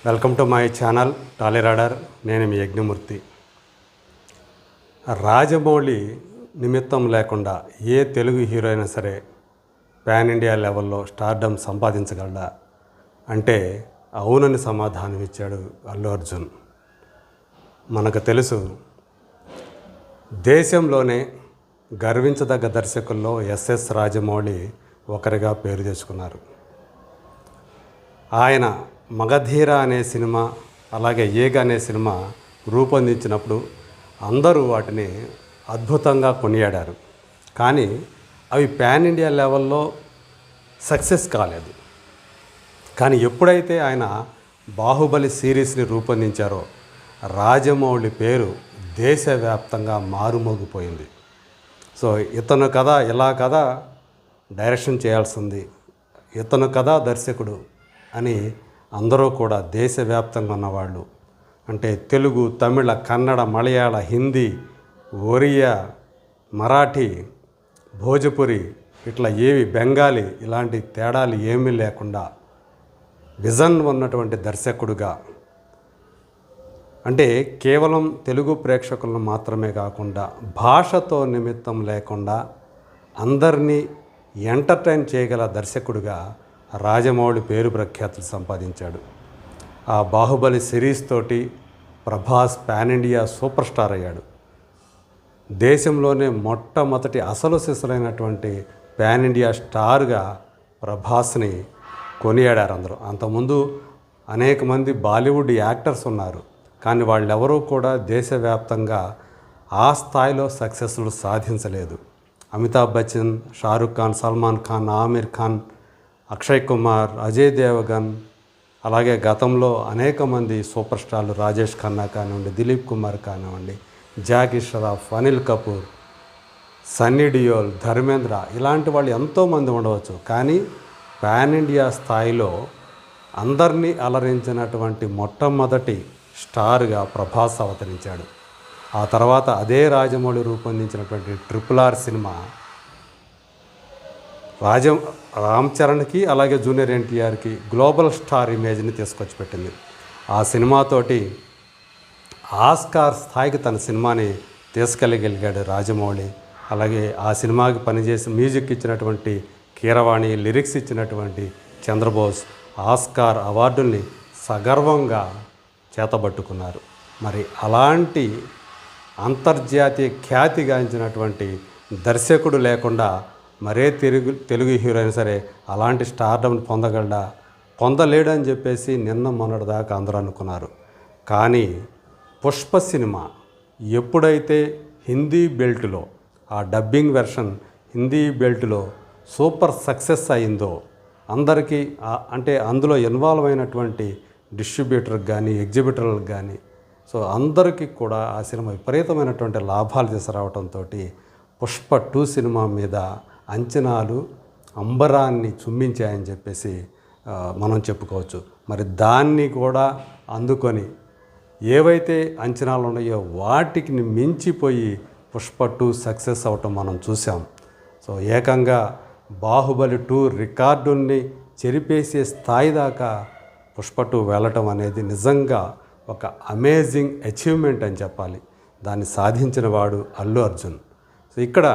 Welcome to my channel Tollyradar. నేను మీ యజ్ఞమూర్తి. రాజమౌళి నిమిత్తం లేకుండా ఏ తెలుగు హీరో అయినా సరే పాన్ ఇండియా లెవెల్లో స్టార్డమ్ సంపాదించగలడా అంటే అవునని సమాధానం ఇచ్చాడు అల్లు అర్జున్. మనకు తెలుసు, దేశంలోనే గర్వించదగ్గ దర్శకుల్లో ఎస్ఎస్ రాజమౌళి ఒకరిగా పేరు తెచ్చుకున్నారు. ఆయన మగధీర అనే సినిమా, అలాగే ఏగ అనే సినిమా రూపొందించినప్పుడు అందరూ వాటిని అద్భుతంగా కొనియాడారు. కానీ అవి పాన్ ఇండియా లెవెల్లో సక్సెస్ కాలేదు. కానీ ఎప్పుడైతే ఆయన బాహుబలి సిరీస్ని రూపొందించారో రాజమౌళి పేరు దేశవ్యాప్తంగా మారుమోగిపోయింది. సో ఇతను కథ ఇలా కథ డైరెక్షన్ చేయాల్సింది, ఇతను కథ దర్శకుడు అని అందరూ కూడా దేశవ్యాప్తంగా ఉన్నవాళ్ళు, అంటే తెలుగు, తమిళ, కన్నడ, మలయాళ, హిందీ, ఒరియా, మరాఠీ, భోజపురి, ఇట్లా బెంగాలీ, ఇలాంటి తేడాలు ఏమీ లేకుండా విజన్ ఉన్నటువంటి దర్శకుడుగా, అంటే కేవలం తెలుగు ప్రేక్షకులను మాత్రమే కాకుండా భాషతో నిమిత్తం లేకుండా అందరినీ ఎంటర్టైన్ చేయగల దర్శకుడిగా రాజమౌళి పేరు ప్రఖ్యాతులు సంపాదించాడు. ఆ బాహుబలి సిరీస్ తోటి Prabhas pan India super star అయ్యాడు. దేశంలోనే మొట్టమొదటి అసలు సిసలైనటువంటి పాన్ ఇండియా స్టార్గా ప్రభాస్ని కొనియాడారు అందరూ. అంతకుముందు అనేక మంది బాలీవుడ్ యాక్టర్స్ ఉన్నారు, కానీ వాళ్ళెవరూ కూడా దేశవ్యాప్తంగా ఆ స్థాయిలో సక్సెస్లు సాధించలేదు. అమితాబ్ బచ్చన్, షారుఖ్ ఖాన్, సల్మాన్ ఖాన్, ఆమిర్ ఖాన్, అక్షయ్ కుమార్, అజయ్ దేవగన్, అలాగే గతంలో అనేక మంది సూపర్ స్టార్లు రాజేష్ ఖన్నా కానివ్వండి, దిలీప్ కుమార్ కానివ్వండి, జాకీ షరాఫ్, అనిల్ కపూర్, సన్నీ డియోల్, ధర్మేంద్ర, ఇలాంటి వాళ్ళు ఎంతోమంది ఉండవచ్చు. కానీ పాన్ ఇండియా స్థాయిలో అందరినీ అలరించినటువంటి మొట్టమొదటి స్టార్గా ప్రభాస్ అవతరించాడు. ఆ తర్వాత అదే రాజమౌళి రూపొందించినటువంటి RRR సినిమా రామ్ చరణ్కి అలాగే జూనియర్ ఎన్టీఆర్కి గ్లోబల్ స్టార్ ఇమేజ్ని తీసుకొచ్చి పెట్టింది. ఆ సినిమాతోటి ఆస్కార్ స్థాయికి తన సినిమాని తీసుకెళ్ళగలిగాడు రాజమౌళి. అలాగే ఆ సినిమాకి పనిచేసి మ్యూజిక్ ఇచ్చినటువంటి కీరవాణి, లిరిక్స్ ఇచ్చినటువంటి చంద్రబోస్ ఆస్కార్ అవార్డుల్ని సగర్వంగా చేతబట్టుకున్నారు. మరి అలాంటి అంతర్జాతీయ ఖ్యాతిగాంచినటువంటి దర్శకుడు లేకుండా మరే తెలుగు హీరో అయినా సరే అలాంటి స్టార్డమ్ పొందలేడని చెప్పేసి నిన్న మొన్నటిదాకా అందరూ అనుకున్నారు. కానీ పుష్ప సినిమా ఎప్పుడైతే హిందీ బెల్ట్లో, ఆ డబ్బింగ్ వెర్షన్ హిందీ బెల్ట్లో సూపర్ సక్సెస్ అయిందో అందరికీ, అంటే అందులో ఇన్వాల్వ్ అయినటువంటి డిస్ట్రిబ్యూటర్కి కానీ ఎగ్జిబిటర్లకు కానీ, సో అందరికీ కూడా ఆ సినిమా విపరీతమైనటువంటి లాభాలు తీసుకురావడంతో పుష్ప 2 సినిమా మీద అంచనాలు అంబరాన్ని చుమ్మించాయని చెప్పేసి మనం చెప్పుకోవచ్చు. మరి దాన్ని కూడా అందుకొని ఏవైతే అంచనాలు ఉన్నాయో వాటికి మించిపోయి పుష్ప 2 సక్సెస్ అవటం మనం చూసాం. సో ఏకంగా బాహుబలి 2 రికార్డుల్ని చెరిపేసే స్థాయి దాకా పుష్ప 2 వెళ్ళటం అనేది నిజంగా ఒక అమేజింగ్ అచీవ్మెంట్ అని చెప్పాలి. దాన్ని సాధించిన వాడు అల్లు అర్జున్. సో ఇక్కడ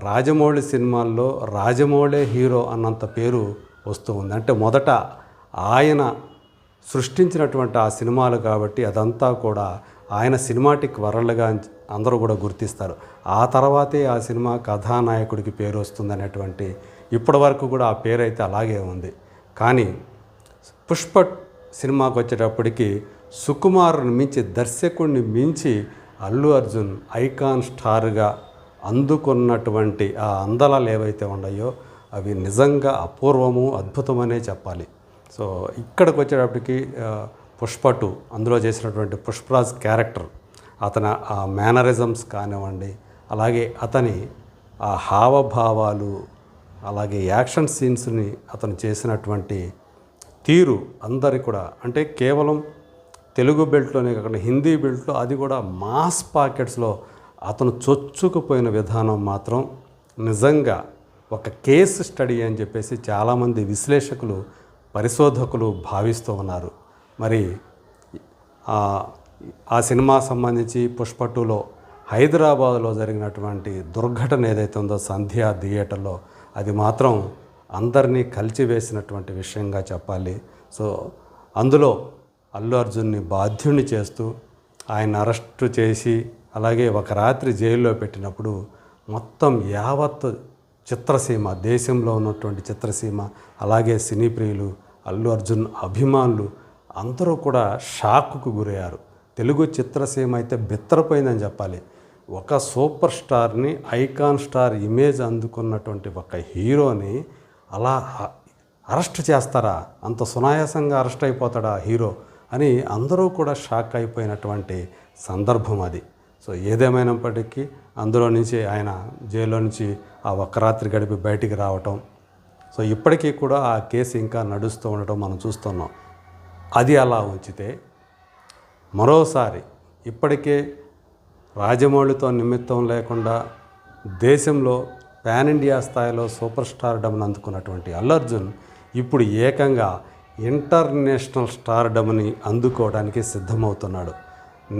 రాజమౌళి సినిమాల్లో రాజమౌళి హీరో అన్నంత పేరు వస్తూ ఉంది. అంటే మొదట ఆయన సృష్టించినటువంటి ఆ సినిమాలు కాబట్టి అదంతా కూడా ఆయన సినిమాటిక్ వరల్డ్గా అందరూ కూడా గుర్తిస్తారు. ఆ తర్వాతే ఆ సినిమా కథానాయకుడికి పేరు వస్తుందనేటువంటి ఇప్పటి వరకు కూడా ఆ పేరు అయితే అలాగే ఉంది. కానీ పుష్ప సినిమాకి వచ్చేటప్పటికి సుకుమారుని మించి, దర్శకుడిని మించి అల్లు అర్జున్ ఐకాన్ స్టార్గా అందుకున్నటువంటి ఆ అందలాలు ఏవైతే ఉన్నాయో అవి నిజంగా అపూర్వము, అద్భుతమనే చెప్పాలి. సో ఇక్కడికి వచ్చేటప్పటికి పుష్ప 2 అందులో చేసినటువంటి పుష్పరాజ్ క్యారెక్టర్, అతని ఆ మేనరిజమ్స్ కానివ్వండి, అలాగే అతని ఆ హావభావాలు, అలాగే యాక్షన్ సీన్స్ని అతను చేసినటువంటి తీరు అందరికి కూడా, అంటే కేవలం తెలుగు బెల్ట్లోనే కాకుండా హిందీ బెల్ట్లో అది కూడా మాస్ పాకెట్స్లో అతను చొచ్చుకుపోయిన విధానం మాత్రం నిజంగా ఒక కేస్ స్టడీ అని చెప్పేసి చాలామంది విశ్లేషకులు, పరిశోధకులు భావిస్తూ ఉన్నారు. మరి ఆ సినిమా సంబంధించి పుష్ప 2లో హైదరాబాద్లో జరిగినటువంటి దుర్ఘటన ఏదైతే ఉందో సంధ్యా థియేటర్లో, అది మాత్రం అందరినీ కలిచివేసినటువంటి విషయంగా చెప్పాలి. సో అందులో అల్లు అర్జున్ని బాధ్యుణ్ణి చేస్తూ ఆయన అరెస్టు చేసి అలాగే ఒక రాత్రి జైల్లో పెట్టినప్పుడు మొత్తం యావత్ చిత్రసీమ, దేశంలో ఉన్నటువంటి చిత్రసీమ, అలాగే సినీ ప్రియులు, అల్లు అర్జున్ అభిమానులు అందరూ కూడా షాక్కు గురయ్యారు. తెలుగు చిత్రసీమ అయితే బిత్తరపోయిందని చెప్పాలి. ఒక సూపర్ స్టార్ని, ఐకాన్ స్టార్ ఇమేజ్ అందుకున్నటువంటి ఒక హీరోని అలా అరెస్ట్ చేస్తారా, అంత సునాయాసంగా అరెస్ట్ అయిపోతాడా హీరో అని అందరూ కూడా షాక్ అయిపోయినటువంటి సందర్భం అది. సో ఏదేమైనప్పటికీ అందులో నుంచి ఆయన జైల్లో నుంచి ఆ ఒక్క రాత్రి గడిపి బయటికి రావటం, సో ఇప్పటికీ కూడా ఆ కేసు ఇంకా నడుస్తూ ఉండటం మనం చూస్తున్నాం. అది అలా ఉంచితే మరోసారి ఇప్పటికే రాజమౌళితో నిమిత్తం లేకుండా దేశంలో పాన్ ఇండియా స్థాయిలో సూపర్ స్టార్డమ్ని అందుకున్నటువంటి అల్లు అర్జున్ ఇప్పుడు ఏకంగా ఇంటర్నేషనల్ స్టార్డమ్ని అందుకోవడానికి సిద్ధమవుతున్నాడు.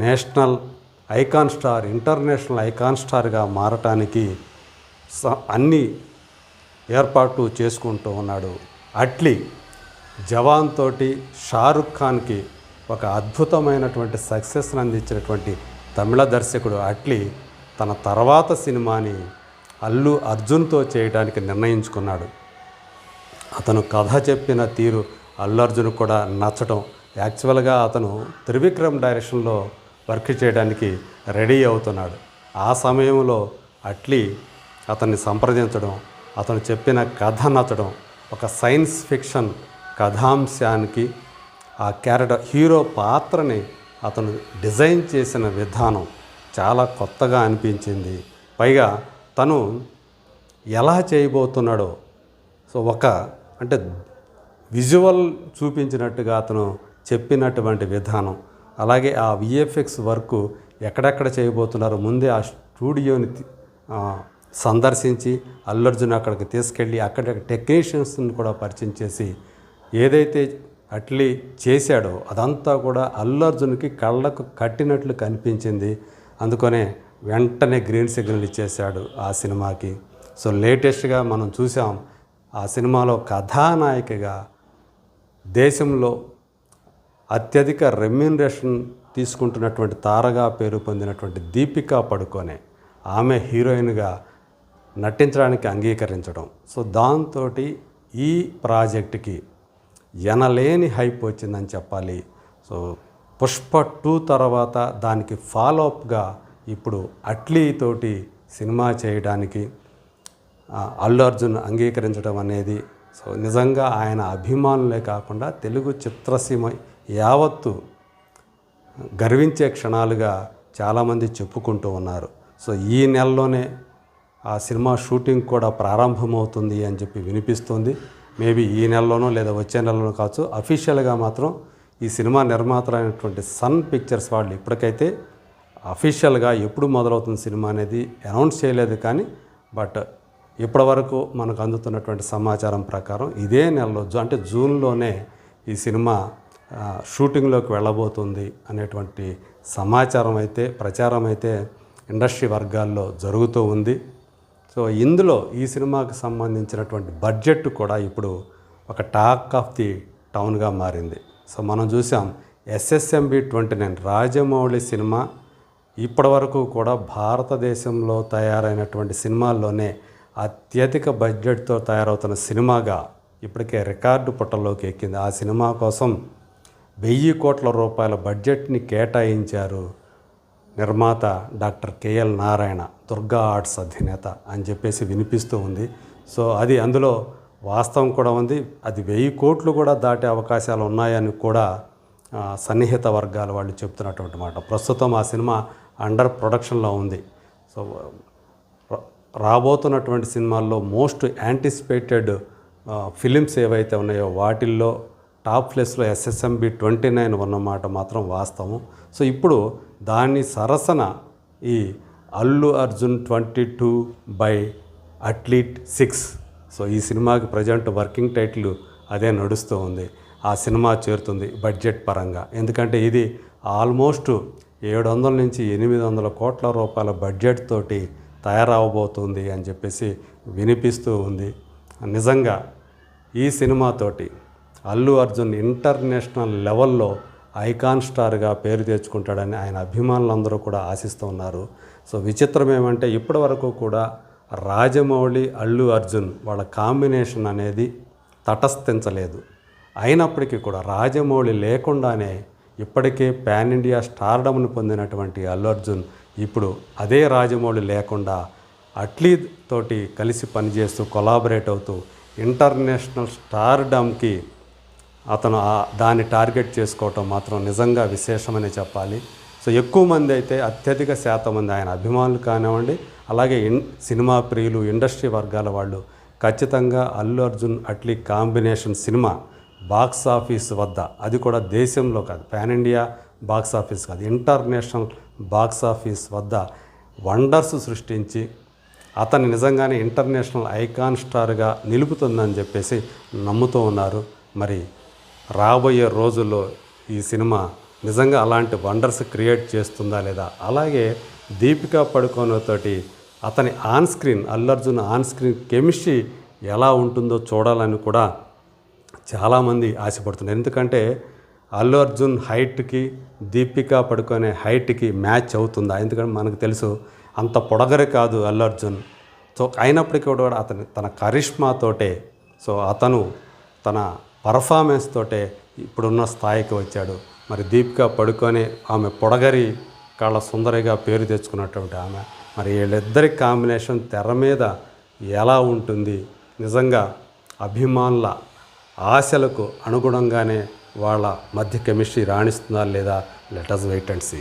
National icon star, international icon స్టార్గా మారటానికి అన్ని ఏర్పాట్లు చేసుకుంటూ ఉన్నాడు. అట్లీ జవాన్ తోటి షారుఖ్ ఖాన్కి ఒక అద్భుతమైనటువంటి సక్సెస్ని అందించినటువంటి తమిళ దర్శకుడు అట్లీ తన తర్వాత సినిమాని అల్లు అర్జున్తో చేయడానికి నిర్ణయించుకున్నాడు. అతను కథ చెప్పిన తీరు అల్లు అర్జున్ కూడా నచ్చటం, యాక్చువల్గా అతను త్రివిక్రమ్ డైరెక్షన్లో వర్క్ చేయడానికి రెడీ అవుతున్నాడు. ఆ సమయంలో అట్లీ అతన్ని సంప్రదించడం, అతను చెప్పిన కథ నచ్చడం, ఒక సైన్స్ ఫిక్షన్ కథాంశానికి ఆ క్యారెక్టర్ హీరో పాత్రని అతను డిజైన్ చేసిన విధానం చాలా కొత్తగా అనిపించింది. పైగా తను ఎలా చేయబోతున్నాడో, సో అంటే విజువల్ చూపించినట్టుగా అతను చెప్పినటువంటి విధానం, అలాగే ఆ విఎఫ్ఎక్స్ వర్క్ ఎక్కడెక్కడ చేయబోతున్నారో ముందే ఆ స్టూడియోని సందర్శించి అల్లు అర్జున్ అక్కడికి తీసుకెళ్ళి అక్కడ టెక్నీషియన్స్ని కూడా పరిచయం చేసి ఏదైతే అట్లీ చేశాడో అదంతా కూడా అల్లు అర్జున్కి కళ్ళకు కట్టినట్లు కనిపించింది. అందుకనే వెంటనే గ్రీన్ సిగ్నల్ ఇచ్చేశాడు ఆ సినిమాకి. సో లేటెస్ట్గా మనం చూసాం ఆ సినిమాలో కథానాయికగా దేశంలో అత్యధిక రెమ్యూనరేషన్ తీసుకుంటున్నటువంటి తారగా పేరు పొందినటువంటి దీపికా పడుకోనే ఆమె హీరోయిన్గా నటించడానికి అంగీకరించడం. సో దాంతో ఈ ప్రాజెక్టుకి ఎనలేని హైప్ వచ్చిందని చెప్పాలి. సో పుష్ప 2 తర్వాత దానికి ఫాలోఅప్గా ఇప్పుడు అట్లీ తోటి సినిమా చేయడానికి అల్లు అర్జున్ అంగీకరించడం అనేది సో నిజంగా ఆయన అభిమానులే కాకుండా తెలుగు చిత్రసీమ యావత్తు గర్వించే క్షణాలుగా చాలామంది చెప్పుకుంటూ ఉన్నారు. సో ఈ నెలలోనే ఆ సినిమా షూటింగ్ కూడా ప్రారంభమవుతుంది అని చెప్పి వినిపిస్తుంది. మేబీ ఈ నెలలోనో లేదా వచ్చే నెలలోనో కావచ్చు. అఫీషియల్గా మాత్రం ఈ సినిమా నిర్మాతలైనటువంటి సన్ పిక్చర్స్ వాళ్ళు ఇప్పటికైతే అఫీషియల్గా ఎప్పుడు మొదలవుతుంది సినిమా అనేది అనౌన్స్ చేయలేదు. కానీ బట్ ఇప్పటివరకు మనకు అందుతున్నటువంటి సమాచారం ప్రకారం ఇదే నెలలో అంటే జూన్లోనే ఈ సినిమా షూటింగ్లోకి వెళ్ళబోతుంది అనేటువంటి సమాచారం అయితే, ప్రచారం అయితే ఇండస్ట్రీ వర్గాల్లో జరుగుతూ ఉంది. సో ఇందులో ఈ సినిమాకి సంబంధించినటువంటి బడ్జెట్ కూడా ఇప్పుడు ఒక టాక్ ఆఫ్ ది టౌన్గా మారింది. సో మనం చూసాం SSMB 29 రాజమౌళి సినిమా ఇప్పటివరకు కూడా భారతదేశంలో తయారైనటువంటి సినిమాల్లోనే అత్యధిక బడ్జెట్తో తయారవుతున్న సినిమాగా ఇప్పటికే రికార్డు పుటల్లోకి ఎక్కింది. ఆ సినిమా కోసం 1000 కోట్ల రూపాయల బడ్జెట్ని కేటాయించారు నిర్మాత doctor KL Narayana, Durga arts అధినేత అని చెప్పేసి వినిపిస్తూ ఉంది. సో అది అందులో వాస్తవం కూడా ఉంది. అది 1000 కోట్లు కూడా దాటే అవకాశాలు ఉన్నాయని కూడా సన్నిహిత వర్గాల వాళ్ళు చెప్తున్నటువంటి మాట. ప్రస్తుతం ఆ సినిమా అండర్ ప్రొడక్షన్లో ఉంది. సో రాబోతున్నటువంటి సినిమాల్లో మోస్ట్ యాంటిసిపేటెడ్ ఫిలిమ్స్ ఏవైతే ఉన్నాయో వాటిల్లో టాప్ ప్లేస్లో SSMB 29 ఉన్నమాట మాత్రం వాస్తవం. సో ఇప్పుడు దాన్ని సరసన ఈ అల్లు అర్జున్ 22 బై అట్లీట్ 6. సో ఈ సినిమాకి ప్రజెంట్ వర్కింగ్ టైటిల్ అదే నడుస్తూ ఉంది. ఆ సినిమా చేరుతుంది బడ్జెట్ పరంగా. ఎందుకంటే ఇది ఆల్మోస్ట్ 700 నుంచి 800 కోట్ల రూపాయల బడ్జెట్ తోటి తయారవబోతుంది అని చెప్పేసి వినిపిస్తూ ఉంది. నిజంగా ఈ సినిమాతోటి అల్లు అర్జున్ ఇంటర్నేషనల్ లెవెల్లో ఐకాన్ స్టార్గా పేరు తెచ్చుకుంటాడని ఆయన అభిమానులందరూ కూడా ఆశిస్తూ ఉన్నారు. సో విచిత్రం ఏమంటే ఇప్పటి వరకు కూడా రాజమౌళి అల్లు అర్జున్ వాళ్ళ కాంబినేషన్ అనేది తటస్థించలేదు. అయినప్పటికీ కూడా రాజమౌళి లేకుండానే ఇప్పటికే పాన్ ఇండియా స్టార్డమ్ను పొందినటువంటి అల్లు అర్జున్ ఇప్పుడు అదే రాజమౌళి లేకుండా అట్లీ తోటి కలిసి పనిచేస్తూ కొలాబరేట్ అవుతూ ఇంటర్నేషనల్ స్టార్డమ్కి అతను దాన్ని టార్గెట్ చేసుకోవటం మాత్రం నిజంగా విశేషమని చెప్పాలి. సో ఎక్కువ మంది అయితే అత్యధిక శాతం మంది ఆయన అభిమానులు కానివ్వండి, అలాగే సినిమా ప్రియులు, ఇండస్ట్రీ వర్గాల వాళ్ళు ఖచ్చితంగా Allu Arjun Atlee combination cinema box office వద్ద, అది కూడా దేశంలో కాదు, పాన్ ఇండియా బాక్స్ ఆఫీస్ కాదు, ఇంటర్నేషనల్ బాక్స్ ఆఫీస్ వద్ద వండర్స్ సృష్టించి అతన్ని నిజంగానే ఇంటర్నేషనల్ ఐకాన్ స్టార్గా నిలుపుతుందని చెప్పేసి నమ్ముతూ ఉన్నారు. మరి రాబోయే రోజుల్లో ఈ సినిమా నిజంగా అలాంటి వండర్స్ క్రియేట్ చేస్తుందా లేదా, అలాగే దీపికా పడుకోన్ తోటి అతని on screen, Allu Arjun on screen chemistry ఎలా ఉంటుందో చూడాలని కూడా చాలామంది ఆశపడుతున్నారు. ఎందుకంటే అల్లు అర్జున్ హైట్కి దీపికా పడుకోనే హైట్కి మ్యాచ్ అవుతుందా? ఎందుకంటే మనకు తెలుసు అంత పొడగరే కాదు అల్లు అర్జున్. సో అయినప్పటికీ కూడా తన కరిష్మాతోటే, సో అతను తన పర్ఫార్మెన్స్ తోటే ఇప్పుడున్న స్థాయికి వచ్చాడు. మరి దీపికా పడుకోనే ఆమె పొడగరి కళ్ళ సుందరిగా పేరు తెచ్చుకున్నటువంటి ఆమె, మరి వీళ్ళిద్దరి కాంబినేషన్ తెర మీద ఎలా ఉంటుంది? నిజంగా అభిమానుల ఆశలకు అనుగుణంగానే వాళ్ళ మధ్య కెమిస్ట్రీ రాణిస్తుందా లేదా? Let us wait and see.